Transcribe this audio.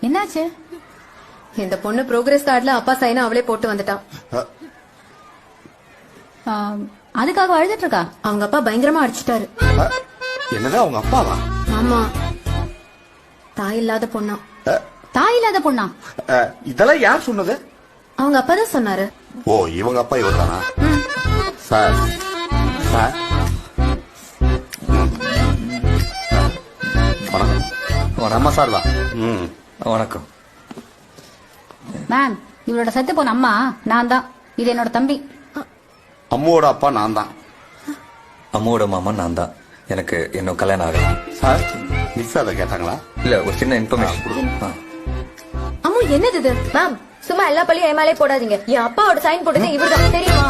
என்னாச்சு? இந்த பொண்ணு ப்ரோக்ரஸ் கார்டுல அப்பா சைனா அவளே போட்டு வந்துட்டான். அதுக்காக அழுதுட்டு இருக்கா? அவங்க அப்பா பயங்கரமா அடிச்சிட்டாரு. என்னது அவங்க அப்பாவா? ஆமா, தாய் இல்லாத பொண்ணா. தாய் இல்லாத பொண்ணா? இதெல்லாம் யார் சொன்னது? அவங்க அப்பா தான் சொன்னாரு. ஓ, இவங்க அப்பா இவர் தானா? சார் சார் வணக்கம். நம்ம சார் தான். வணக்கம் மேம். இவளோட செத்து போன அம்மா நான் தான். இது என்னோட தம்பி. அம்மாவோட அப்பா நான் தான். அம்மாவோட மாமா நான் தான். எனக்கு இன்னும் கல்யாணம் ஆகல. சார் மிஸ் அதை கேட்டாங்களா? இல்ல, ஒரு சின்ன இன்ஃபர்மேஷன். அம்மா என்னது இது? மேம், சும்மா எல்லா பள்ளியும் என் மேலே போடாதீங்க. என் அப்பாவோட சைன் போட்டது இவர்தான் தெரியுமா?